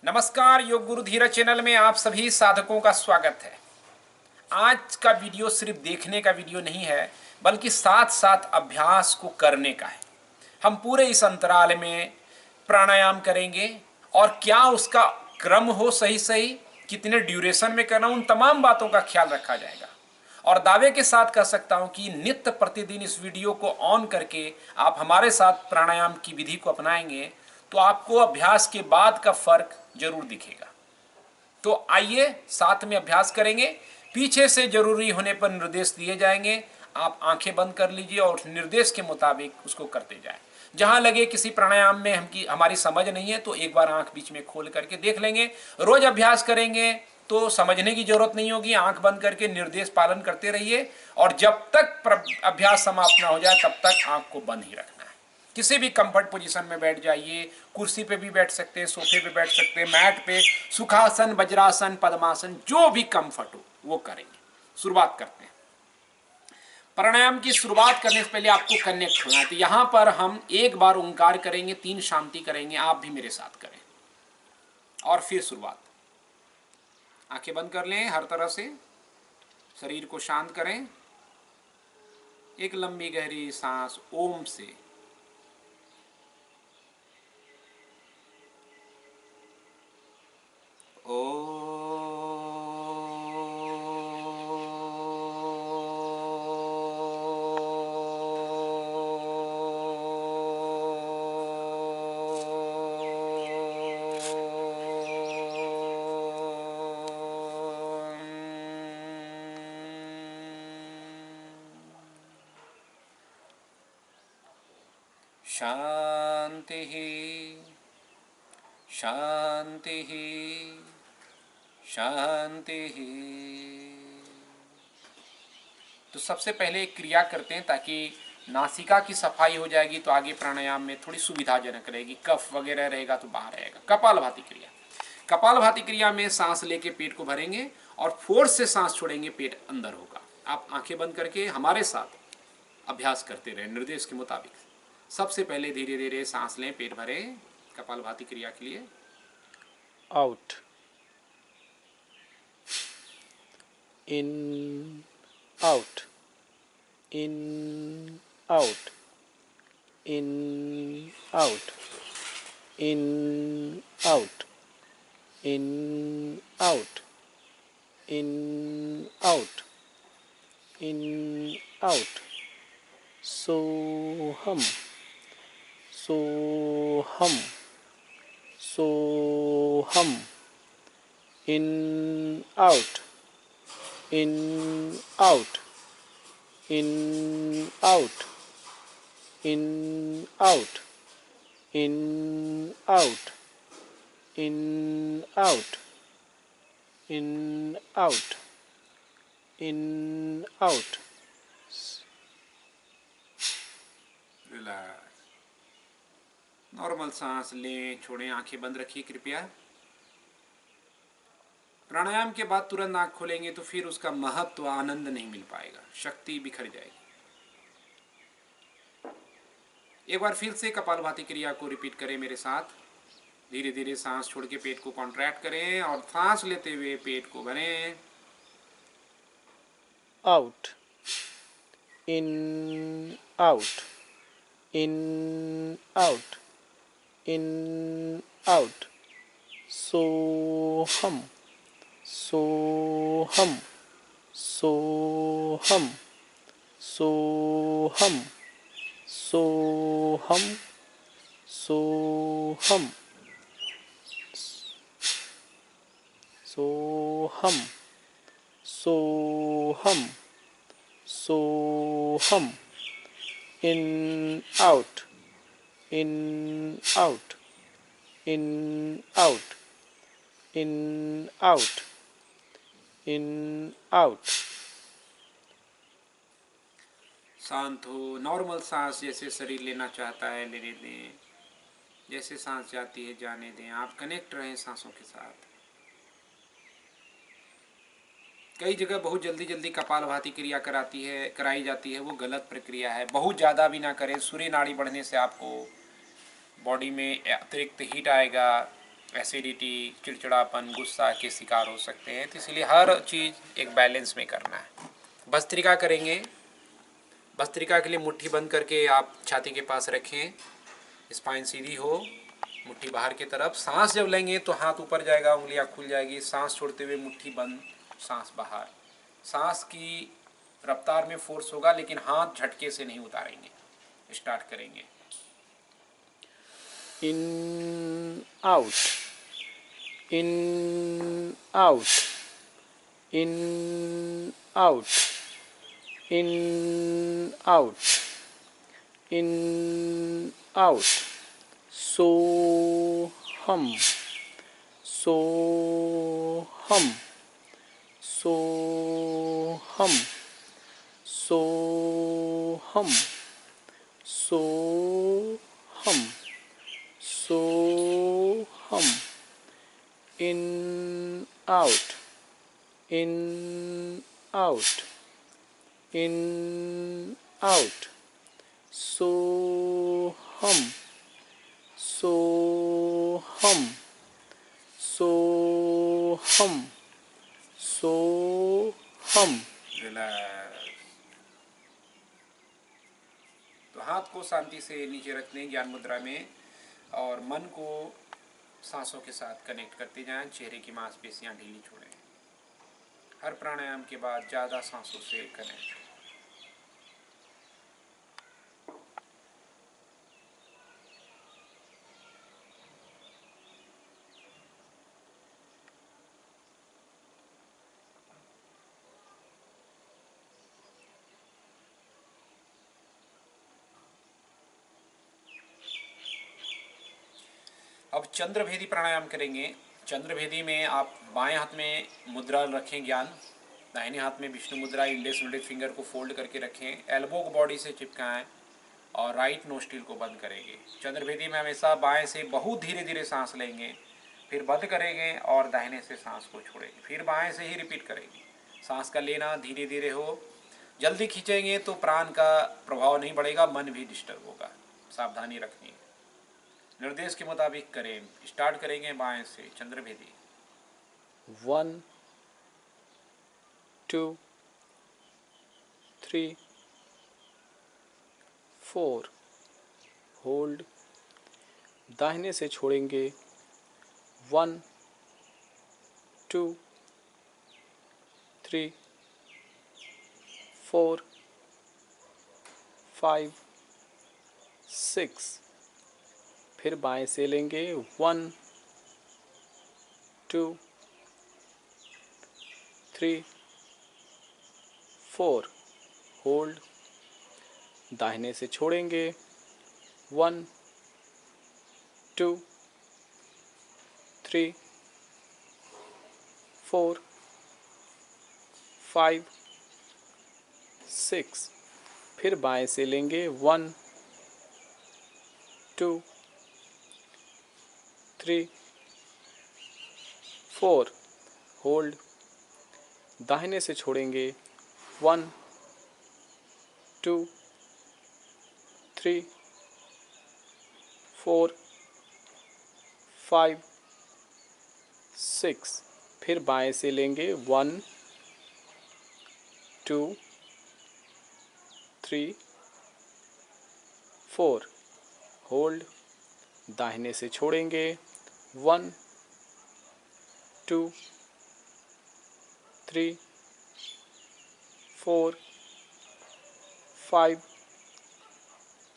नमस्कार, योग गुरु धीरज चैनल में आप सभी साधकों का स्वागत है। आज का वीडियो सिर्फ देखने का वीडियो नहीं है, बल्कि साथ साथ अभ्यास को करने का है। हम पूरे इस अंतराल में प्राणायाम करेंगे और क्या उसका क्रम हो सही सही, कितने ड्यूरेशन में करना, उन तमाम बातों का ख्याल रखा जाएगा। और दावे के साथ कह सकता हूं कि नित्य प्रतिदिन इस वीडियो को ऑन करके आप हमारे साथ प्राणायाम की विधि को अपनाएंगे तो आपको अभ्यास के बाद का फर्क जरूर दिखेगा। तो आइए साथ में अभ्यास करेंगे। पीछे से जरूरी होने पर निर्देश दिए जाएंगे, आप आंखें बंद कर लीजिए और निर्देश के मुताबिक उसको करते जाएं। जहां लगे किसी प्राणायाम में हमारी समझ नहीं है तो एक बार आंख बीच में खोल करके देख लेंगे। रोज अभ्यास करेंगे तो समझने की जरूरत नहीं होगी, आंख बंद करके निर्देश पालन करते रहिए और जब तक अभ्यास समाप्त ना हो जाए तब तक आंख को बंद ही रखना है। किसी भी कंफर्ट पोजीशन में बैठ जाइए, कुर्सी पे भी बैठ सकते हैं, सोफे पे बैठ सकते हैं, मैट पे, सुखासन, वज्रासन, पद्मासन, जो भी कंफर्ट हो वो करेंगे। शुरुआत करते हैं। प्राणायाम की शुरुआत करने से पहले आपको कनेक्ट होना है। तो यहां पर हम एक बार ओंकार करेंगे, 3 शांति करेंगे, आप भी मेरे साथ करें और फिर शुरुआत। आंखें बंद कर लें, हर तरह से शरीर को शांत करें। एक लंबी गहरी सांस ओम से, शांति शांति शांति। तो सबसे पहले एक क्रिया करते हैं ताकि नासिका की सफाई हो जाएगी तो आगे प्राणायाम में थोड़ी सुविधाजनक रहेगी। कफ वगैरह रहेगा तो बाहर रहेगा। कपालभाति क्रिया। कपालभाति क्रिया में सांस लेके पेट को भरेंगे और फोर्स से सांस छोड़ेंगे, पेट अंदर होगा। आप आंखें बंद करके हमारे साथ अभ्यास करते रहे निर्देश के मुताबिक। सबसे पहले धीरे धीरे सांस लें, पेट भरें कपालभाति क्रिया के लिए। आउट, इन, आउट, इन, आउट, इन, आउट, इन, आउट, इन, आउट, इन, आउट, इन, आउट। सोहम, सोहम, सोहम। इन, आउट, इन, आउट, इन, आउट, इन, आउट, इन, आउट, इन, आउट, इन, आउट, इन, आउट। रिलैक्स। नॉर्मल सांस लें, छोड़ें, आंखें बंद रखिए कृपया। प्राणायाम के बाद तुरंत आंख खोलेंगे तो फिर उसका महत्व, आनंद नहीं मिल पाएगा, शक्ति बिखर जाएगी। एक बार फिर से कपालभाति क्रिया को रिपीट करें मेरे साथ। धीरे धीरे सांस छोड़ के पेट को कॉन्ट्रैक्ट करें और सांस लेते हुए पेट को भरें। आउट, इन, आउट, इन, आउट, इन, आउट। सोहम, सोहम, सोहम, सोहम, सोहम, सोहम, सोहम, सोहम, सोहम। इन, आउट, इन, आउट, इन, आउट, इन, आउट, इन, आउट। शांत हो, नॉर्मल सांस जैसे शरीर लेना चाहता है लेने दें, जैसे सांस जाती है जाने दें। आप कनेक्ट रहें सांसों के साथ। कई जगह बहुत जल्दी जल्दी कपालभाति क्रिया कराई जाती है, वो गलत प्रक्रिया है। बहुत ज़्यादा भी ना करें। सूर्य नाड़ी बढ़ने से आपको बॉडी में अतिरिक्त हीट आएगा, एसिडिटी, चिड़चिड़ापन, गुस्सा के शिकार हो सकते हैं। तो इसलिए हर चीज़ एक बैलेंस में करना है। भस्त्रिका करेंगे। भस्त्रिका के लिए मुट्ठी बंद करके आप छाती के पास रखें, स्पाइन सीधी हो, मुट्ठी बाहर की तरफ। सांस जब लेंगे तो हाथ ऊपर जाएगा, उंगलियां खुल जाएगी। सांस छोड़ते हुए मुट्ठी बंद, सांस बाहर। सांस की रफ्तार में फोर्स होगा, लेकिन हाथ झटके से नहीं उतारेंगे। स्टार्ट करेंगे। in, out, in, out, in, out, in, out, in, out. So hum, so hum, so hum, so hum, so hum, so hum. In, out, in, out, in, out. So hum, so hum, so hum, so hum. Relax. तो हाथ को शांति से नीचे रख दें ज्ञान मुद्रा में, और मन को सांसों के साथ कनेक्ट करते जाएं। चेहरे की मांसपेशियां ढीली छोड़ें। हर प्राणायाम के बाद ज़्यादा सांसों से कनेक्ट। अब चंद्रभेदी प्राणायाम करेंगे। चंद्रभेदी में आप बाएं हाथ में मुद्रा रखें ज्ञान, दाहिने हाथ में विष्णु मुद्रा, इंडेक्स मिडिल फिंगर को फोल्ड करके रखें, एल्बो को बॉडी से चिपकाएं और राइट नोस्ट्रिल को बंद करेंगे। चंद्रभेदी में हमेशा बाएं से बहुत धीरे धीरे सांस लेंगे, फिर बंद करेंगे और दाहिने से सांस को छोड़ेंगे, फिर बाएं से ही रिपीट करेंगे। सांस का लेना धीरे धीरे हो। जल्दी खींचेंगे तो प्राण का प्रभाव नहीं बढ़ेगा, मन भी डिस्टर्ब होगा। सावधानी रखनी है। निर्देश के मुताबिक करें। स्टार्ट करेंगे बाएं से चंद्रभेदी। 1, 2, 3, 4. होल्ड। दाहिने से छोड़ेंगे। 1, 2, 3, 4, 5, 6. फिर बाएं से लेंगे। 1, 2, 3, 4. होल्ड। दाहिने से छोड़ेंगे। 1, 2, 3, 4, 5, 6. फिर बाएं से लेंगे। 1, 2, 3, 4. होल्ड। दाहिने से छोड़ेंगे। 1, 2, 3, 4, 5, 6. फिर बाएं से लेंगे। 1, 2, 3, 4. होल्ड। दाहिने से छोड़ेंगे। 1, 2, 3, 4, 5,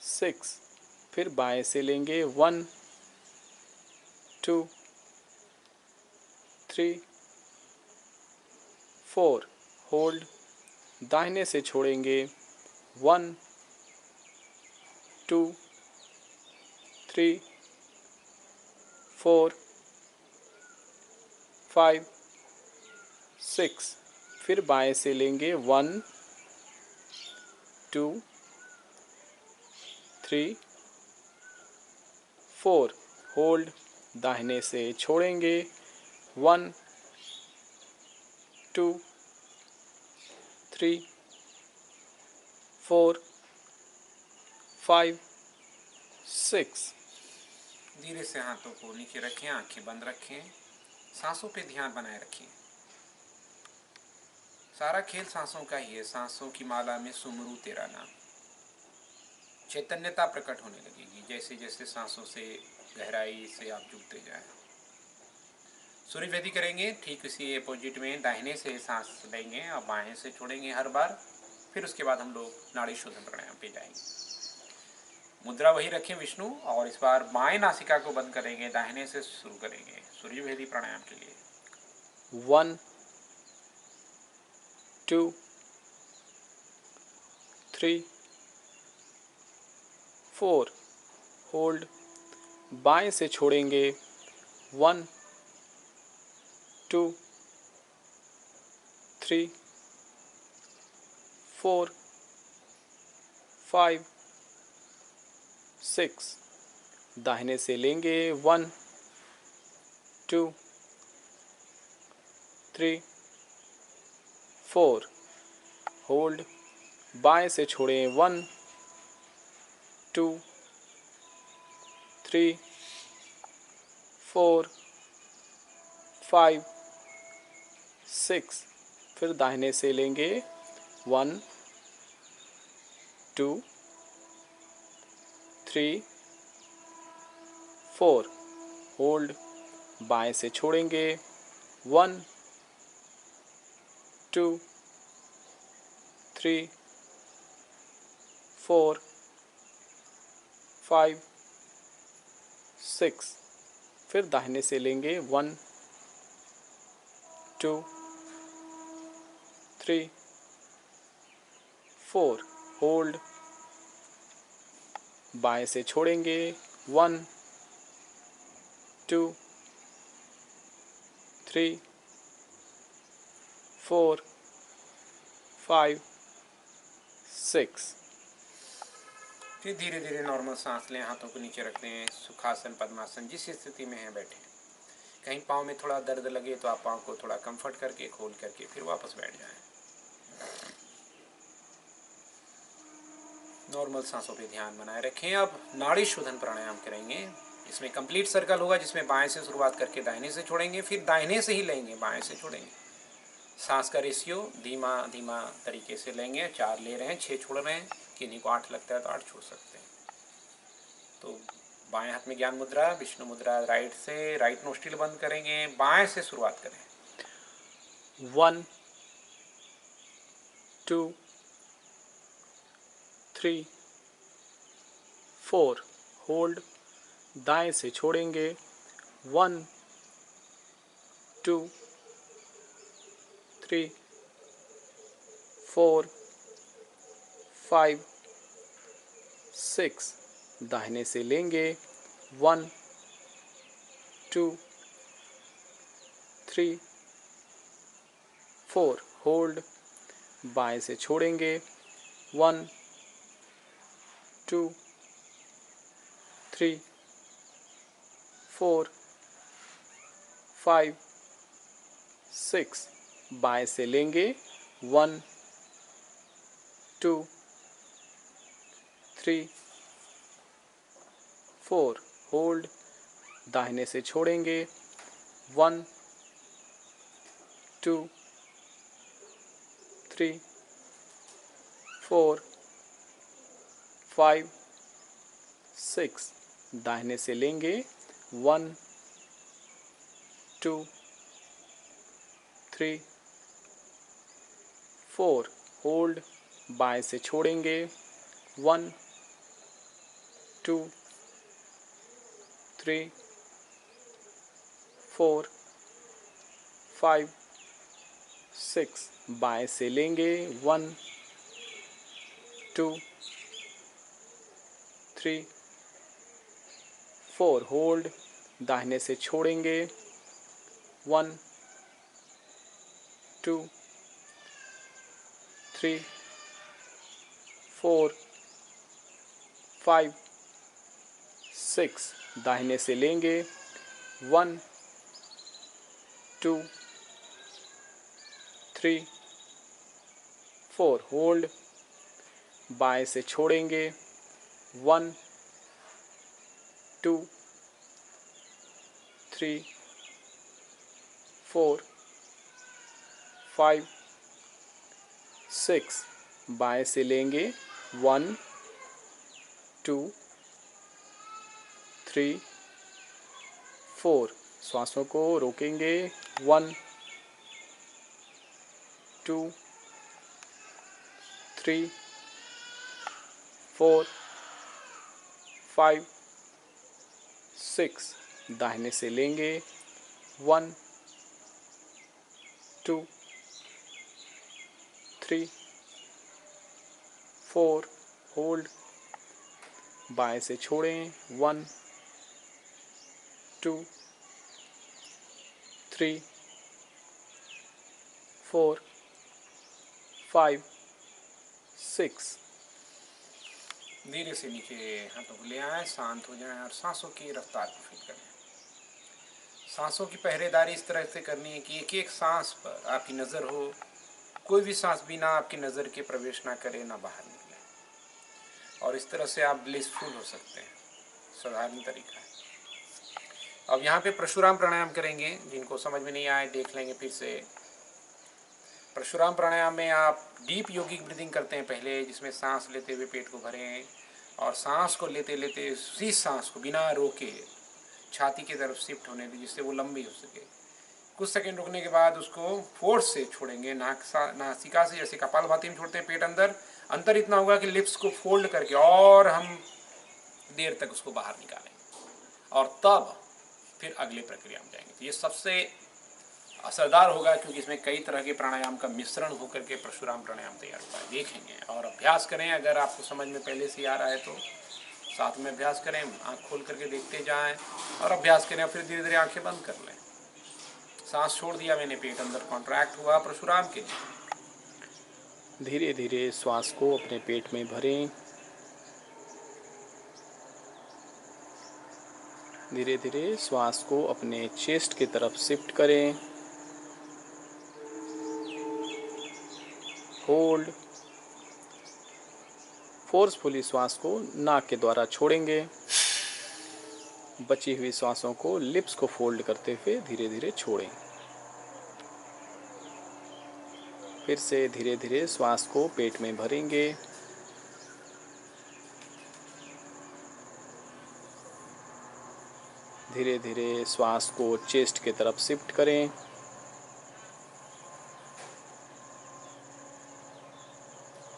6. फिर बाएं से लेंगे। 1, 2, 3, 4. होल्ड। दाहिने से छोड़ेंगे। 1, 2, 3, 4, 5, 6. फिर बाएं से लेंगे। 1, 2, 3, 4. होल्ड। दाहिने से छोड़ेंगे। 1, 2, 3, 4, 5, 6. धीरे से हाथों को नीचे रखें, आंखें बंद रखें, सांसों पे ध्यान बनाए रखें। सारा खेल सांसों का ही है। सांसों की माला में सुमरू तेरा नाम। चैतन्यता प्रकट होने लगेगी जैसे जैसे सांसों से गहराई से आप जुड़ते जाएं। सूर्य वैदी करेंगे ठीक इसी अपोजिट में। दाहिने से सांस लेंगे और बाएं से छोड़ेंगे हर बार। फिर उसके बाद हम लोग नाड़ी शोधन प्राणायाम पे जाएंगे। मुद्रा वही रखें विष्णु, और इस बार बाएं नासिका को बंद करेंगे, दाहिने से शुरू करेंगे सूर्य वैदी प्राणायाम के लिए। 1 2 3 4 होल्ड। बाएं से छोड़ेंगे 1 2 3 4 5 6। दाहिने से लेंगे 1 2 3 4 होल्ड। बाएं से छोड़ें 1 2 3 4 5 6। फिर दाहिने से लेंगे 1 2 3 4 होल्ड। बाएं से छोड़ेंगे 1 2 3 4 5 6। फिर दाहिने से लेंगे 1 2 3 4 होल्ड। बाएं से छोड़ेंगे 1 2 3 4 5 6। फिर धीरे धीरे नॉर्मल सांस लें, हाथों को नीचे रखते हैं, सुखासन पद्मासन जिस स्थिति में है बैठे। कहीं पाँव में थोड़ा दर्द लगे तो आप पाँव को थोड़ा कंफर्ट करके खोल करके फिर वापस बैठ जाएं। नॉर्मल सांसों पे ध्यान बनाए रखें। अब नाड़ी शोधन प्राणायाम करेंगे। इसमें कंप्लीट सर्कल होगा जिसमें बाएं से शुरुआत करके दाहिने से छोड़ेंगे, फिर दाहिने से ही लेंगे, बाएं से छोड़ेंगे। सांस का रेशियो धीमा धीमा तरीके से लेंगे। 4 ले रहे हैं, 6 छोड़ रहे हैं। किन्हीं को 8 लगता है तो 8 छोड़ सकते हैं। तो बाएं हाथ में ज्ञान मुद्रा, विष्णु मुद्रा राइट से, राइट नोस्ट्रिल बंद करेंगे, बाएं से शुरुआत करें। 1 2 3 4 होल्ड। दाएं से छोड़ेंगे 1 2 3 4 5 6। दाहिने से लेंगे 1 2 3 4 होल्ड। बाएं से छोड़ेंगे 1 2 3 4 5 6। बाएं से लेंगे 1 2 3 4 होल्ड। दाहिने से छोड़ेंगे 1 2 3 4 5 6। दाहिने से लेंगे 1 2 3 4 होल्ड। बाएं से छोड़ेंगे 1 2 3 4 5 6। बाएं से लेंगे 1 2 3 4 होल्ड। दाहिने से छोड़ेंगे 1 2 3 4 5 6। दाहिने से लेंगे 1 2 3 4 होल्ड। बाएं से छोड़ेंगे 1 2 3 4 5 6। बाएं से लेंगे 1 2 3 4। श्वासों को रोकेंगे 1 2 3 4 5 6। दाहिने से लेंगे 1 2 3 4। होल्ड। बाएं से छोड़ें 1 2 3 4 5 6। धीरे से नीचे हाथों को ले आएं, शांत हो जाएं और सांसों की रफ्तार को फील करें। सांसों की पहरेदारी इस तरह से करनी है कि एक एक सांस पर आपकी नज़र हो, कोई भी सांस बिना आपकी नज़र के प्रवेश ना करे, ना बाहर निकले, और इस तरह से आप ब्लिसफुल हो सकते हैं। साधारण तरीका है। अब यहाँ पे परशुराम प्राणायाम करेंगे। जिनको समझ में नहीं आए देख लेंगे फिर से। परशुराम प्राणायाम में आप डीप योगिक ब्रीदिंग करते हैं पहले, जिसमें सांस लेते हुए पेट को भरें और सांस को लेते लेते उसी सांस को बिना रोके छाती की तरफ शिफ्ट होने दें, जिससे वो लंबी हो सके। कुछ सेकंड रुकने के बाद उसको फोर्स से छोड़ेंगे, नासिका से, जैसे कपालभाति में छोड़ते हैं पेट अंदर। अंतर इतना होगा कि लिप्स को फोल्ड करके और हम देर तक उसको बाहर निकालेंगे और तब फिर अगले प्रक्रिया में जाएंगे। तो ये सबसे असरदार होगा, क्योंकि इसमें कई तरह के प्राणायाम का मिश्रण होकर के परशुराम प्राणायाम तैयार होता है। देखेंगे और अभ्यास करें। अगर आपको समझ में पहले से आ रहा है तो साथ में अभ्यास करें, आँख खोल करके देखते जाएं और अभ्यास करें। फिर धीरे धीरे आंखें बंद कर लें। सांस छोड़ दिया मैंने, पेट अंदर कॉन्ट्रैक्ट हुआ परशुराम के लिए। धीरे धीरे श्वास को अपने पेट में भरें। धीरे धीरे श्वास को अपने चेस्ट की तरफ शिफ्ट करें। होल्ड। फोर्सफुली श्वास को नाक के द्वारा छोड़ेंगे। बची हुई श्वासों को लिप्स को फोल्ड करते हुए धीरे धीरे छोड़ें। फिर से धीरे धीरे श्वास को पेट में भरेंगे। धीरे धीरे श्वास को चेस्ट की तरफ शिफ्ट करें।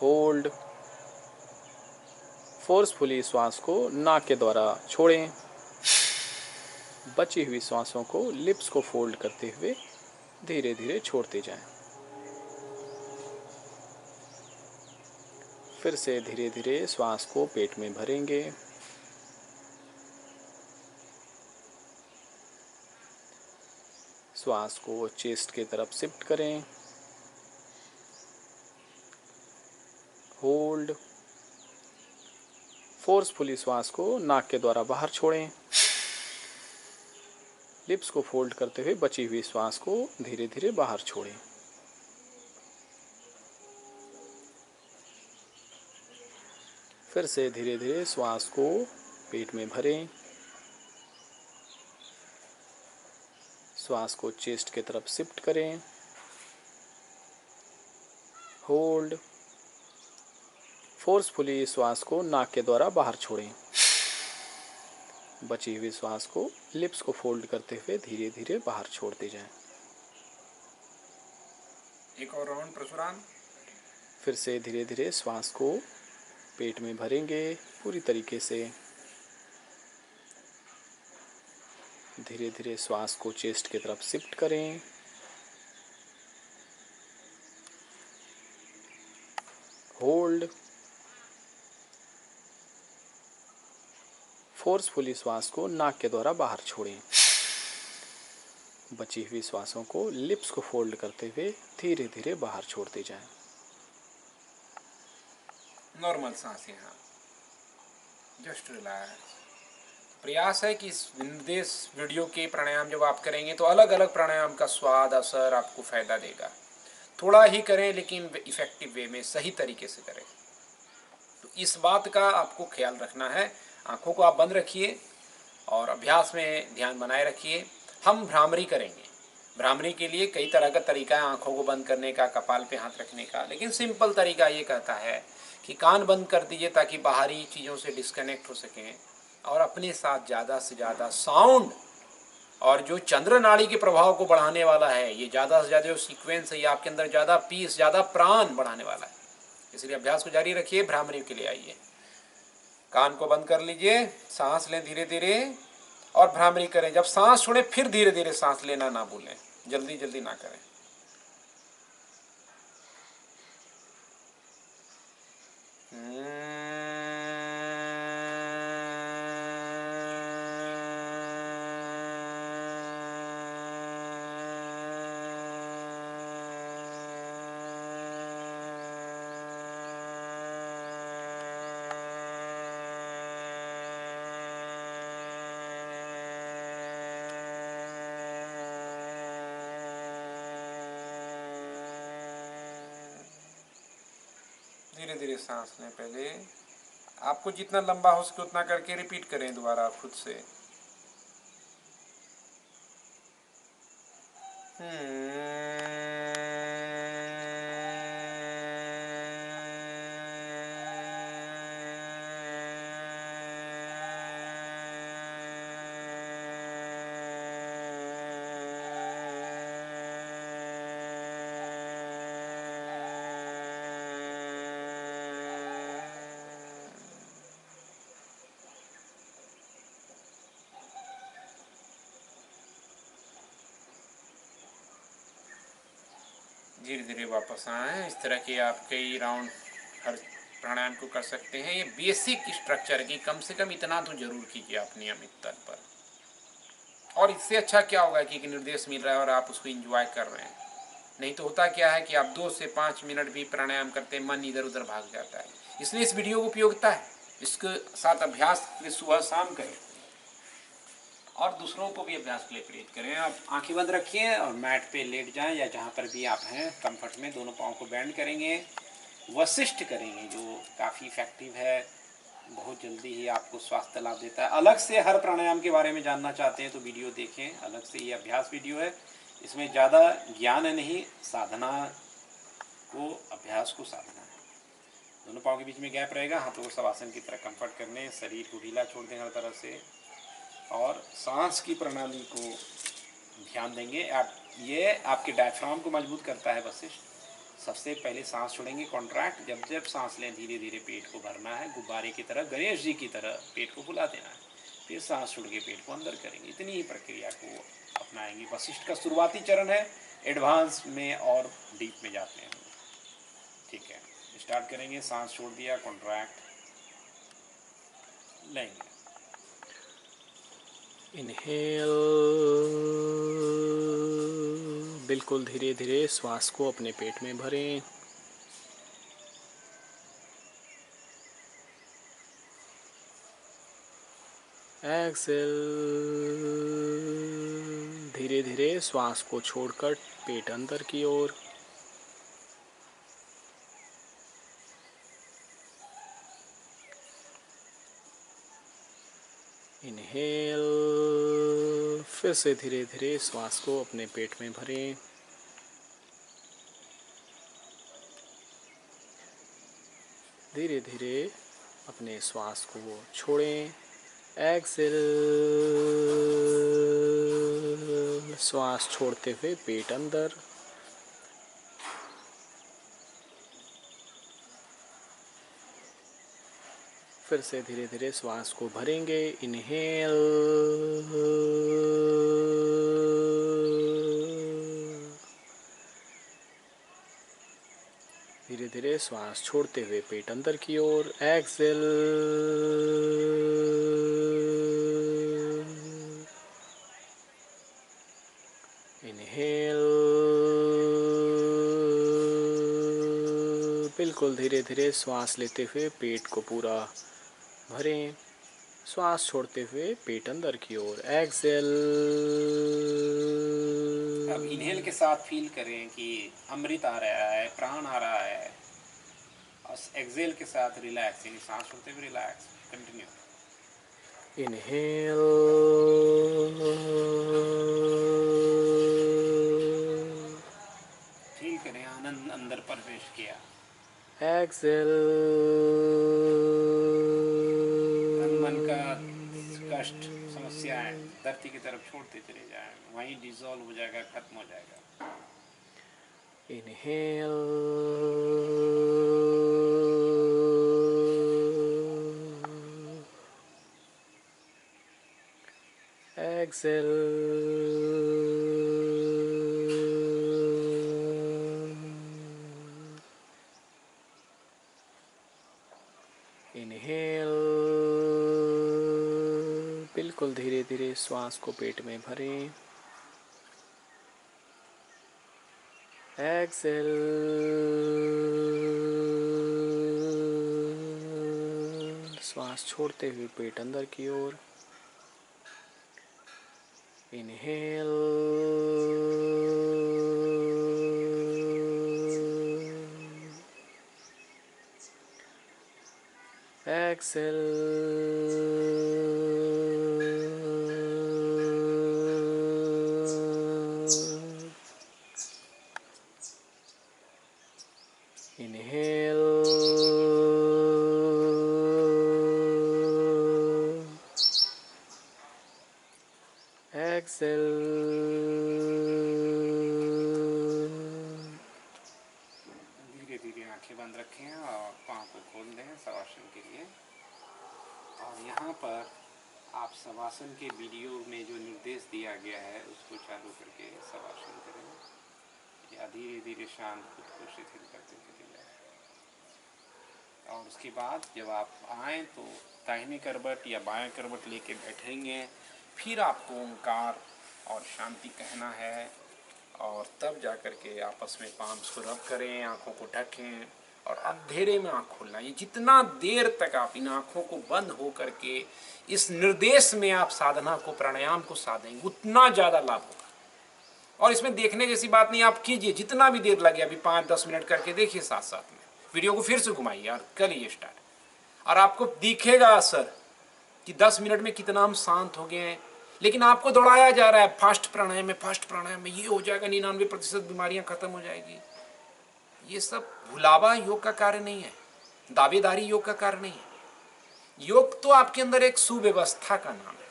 होल्ड। फोर्सफुली श्वास को नाक के द्वारा छोड़ें। बची हुई श्वासों को लिप्स को फोल्ड करते हुए धीरे धीरे छोड़ते जाएं। फिर से धीरे धीरे श्वास को पेट में भरेंगे। श्वास को चेस्ट की तरफ शिफ्ट करें। होल्ड। फोर्सफुली श्वास को नाक के द्वारा बाहर छोड़ें। लिप्स को फोल्ड करते हुए बची हुई श्वास को धीरे धीरे बाहर छोड़ें। फिर से धीरे धीरे श्वास को पेट में भरें। श्वास को चेस्ट की तरफ शिफ्ट करें। होल्ड। फोर्सफुली श्वास को नाक के द्वारा बाहर छोड़ें। बची हुई श्वास को लिप्स को फोल्ड करते हुए धीरे धीरे बाहर छोड़ते जाएं। एक और राउंड परशुराम। फिर से धीरे धीरे श्वास को पेट में भरेंगे पूरी तरीके से। धीरे धीरे श्वास को चेस्ट की तरफ शिफ्ट करें। होल्ड। फोर्सफुली श्वास को नाक के द्वारा बाहर छोड़ें। बची हुई श्वासों को लिप्स को फोल्ड करते हुए धीरे धीरे बाहर छोड़ते जाएं। नॉर्मल सांस यहाँ, जस्ट रिलैक्स। प्रयास है कि इस विदेश वीडियो के प्राणायाम जब आप करेंगे तो अलग अलग प्राणायाम का स्वाद, असर आपको फायदा देगा। थोड़ा ही करें लेकिन इफेक्टिव वे में, सही तरीके से करें। तो इस बात का आपको ख्याल रखना है। आंखों को आप बंद रखिए और अभ्यास में ध्यान बनाए रखिए। हम भ्रामरी करेंगे। भ्रामरी के लिए कई तरह का तरीका है, आंखों को बंद करने का, कपाल पे हाथ रखने का, लेकिन सिंपल तरीका ये कहता है कि कान बंद कर दीजिए ताकि बाहरी चीज़ों से डिस्कनेक्ट हो सकें और अपने साथ ज़्यादा से ज़्यादा साउंड और जो चंद्र नाड़ी के प्रभाव को बढ़ाने वाला है, ये ज़्यादा से ज़्यादा जो सीक्वेंस है, ये आपके अंदर ज़्यादा पीस, ज़्यादा प्राण बढ़ाने वाला है। इसलिए अभ्यास को जारी रखिए। भ्रामरी के लिए आइए, कान को बंद कर लीजिए, सांस लें धीरे धीरे और भ्रामरी करें। जब सांस छोड़े फिर धीरे धीरे सांस लेना ना भूलें, जल्दी जल्दी ना करें। धीरे धीरे सांस लें। पहले आपको जितना लंबा हो सके उतना करके रिपीट करें दोबारा खुद से। धीरे धीरे वापस आएँ। इस तरह के आप कई राउंड हर प्राणायाम को कर सकते हैं। ये बेसिक स्ट्रक्चर की कम से कम इतना तो जरूर कीजिए आप नियमित स्तर पर। और इससे अच्छा क्या होगा कि एक निर्देश मिल रहा है और आप उसको एंजॉय कर रहे हैं। नहीं तो होता क्या है कि आप 2 से 5 मिनट भी प्राणायाम करते हैं, मन इधर उधर भाग जाता है। इसलिए इस वीडियो को उपयोगिता है, इसके साथ अभ्यास सुबह शाम करें और दूसरों को भी अभ्यास के लिए प्रेरित करें। आप आंखें बंद रखिए और मैट पे लेट जाएं या जहाँ पर भी आप हैं कंफर्ट में, दोनों पाँव को बेंड करेंगे, वशिष्ठ करेंगे जो काफ़ी इफेक्टिव है, बहुत जल्दी ही आपको स्वास्थ्य लाभ देता है। अलग से हर प्राणायाम के बारे में जानना चाहते हैं तो वीडियो देखें, अलग से ये अभ्यास वीडियो है, इसमें ज़्यादा ज्ञान नहीं, साधना को, अभ्यास को साधना है। दोनों पाँव के बीच में गैप रहेगा, हाथों को शवासन की तरह कंफर्ट करने, शरीर को ढीला छोड़ दें हर तरफ से और सांस की प्रणाली को ध्यान देंगे। ये आपके डायफ्राम को मजबूत करता है। वशिष्ठ सबसे पहले सांस छोड़ेंगे कॉन्ट्रैक्ट, जब जब सांस लें धीरे धीरे पेट को भरना है, गुब्बारे की तरह, गणेश जी की तरह पेट को फुला देना है, फिर सांस छोड़ के पेट को अंदर करेंगे। इतनी ही प्रक्रिया को अपनाएंगे। वशिष्ठ का शुरुआती चरण है, एडवांस में और डीप में जाते हैं। ठीक है, स्टार्ट करेंगे। सांस छोड़ दिया, कॉन्ट्रैक्ट लेंगे। इनहेल, बिल्कुल धीरे धीरे श्वास को अपने पेट में भरें। एक्सेल, धीरे धीरे श्वास को छोड़कर पेट अंदर की ओर। इनहेल, फिर से धीरे धीरे श्वास को अपने पेट में भरें। धीरे धीरे अपने श्वास को छोड़ें। एक्सेल, श्वास छोड़ते हुए पेट अंदर। फिर से धीरे धीरे श्वास को भरेंगे। इनहेल, धीरे धीरे श्वास छोड़ते हुए पेट अंदर की ओर। एक्सेल, इनहेल, बिल्कुल धीरे धीरे श्वास लेते हुए पेट को पूरा भरें। श्वास छोड़ते हुए पेट अंदर की ओर। एक्सेल। अब इनहेल के साथ फील करें कि अमृत आ रहा है, प्राण आ रहा है, और एक्सेल के साथ रिलैक्स, यानी सांस छोड़ते हुए रिलैक्स। कंटिन्यू। इनहेल, कोशिश किया। एक्सेल। तन मन का कष्ट, समस्याएं धरती की तरफ छोड़ते चले जाएं, वहीं डिसॉल्व हो जाएगा, खत्म हो जाएगा। इनहेल। एक्सेल। इनहेल। बिल्कुल धीरे धीरे श्वास को पेट में भरें। एक्सेल। श्वास छोड़ते हुए पेट अंदर की ओर। इनहेल। एक्सेल। इनहेल। एक्सेल। धीरे धीरे आंखें बंद रखें और पाँव को खोल दें शवासन के लिए। और यहाँ पर आप शवासन के वीडियो में जो निर्देश दिया गया है उसको चालू करके शवासन करें या धीरे धीरे शांत खुद को शिथिल करते चले जाएं। और उसके बाद जब आप आएँ तो दाहिनी करवट या बाएं करवट लेके बैठेंगे, फिर आपको ओंकार और शांति कहना है और तब जा कर के आपस में पाम्स को रब करें, आँखों को ढकें और अंधेरे में आँख खोलना। ये जितना देर तक आप इन आँखों को बंद हो करके इस निर्देश में आप साधना को, प्राणायाम को साधेंगे, उतना ज़्यादा लाभ होगा। और इसमें देखने जैसी बात नहीं, आप कीजिए जितना भी देर लगे, अभी 5-10 मिनट करके देखिए साथ साथ में। वीडियो को फिर से घुमाइए और करिए स्टार्ट, और आपको दिखेगा असर कि 10 मिनट में कितना हम शांत हो गए हैं। लेकिन आपको दौड़ाया जा रहा है फास्ट प्राणायाम में, फास्ट प्राणायाम में ये हो जाएगा, 99% बीमारियां खत्म हो जाएगी। ये सब भुलावा योग का कार्य नहीं है, दावेदारी योग का कार्य नहीं है। योग तो आपके अंदर एक सुव्यवस्था का नाम है,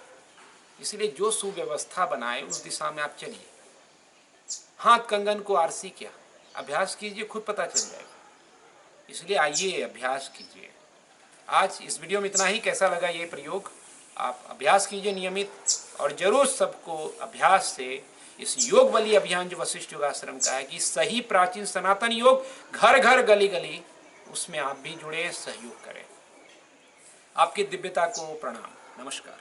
इसलिए जो सुव्यवस्था बनाए उस दिशा में आप चलिए। हाथ कंगन को आरसी क्या, अभ्यास कीजिए, खुद पता चल जाएगा। इसलिए आइए अभ्यास कीजिए। आज इस वीडियो में इतना ही। कैसा लगा ये प्रयोग, आप अभ्यास कीजिए नियमित, और जरूर सबको अभ्यास से इस योग बली अभियान जो वशिष्ठ योगाश्रम का है कि सही प्राचीन सनातन योग घर घर गली गली, उसमें आप भी जुड़े, सहयोग करें। आपकी दिव्यता को प्रणाम, नमस्कार।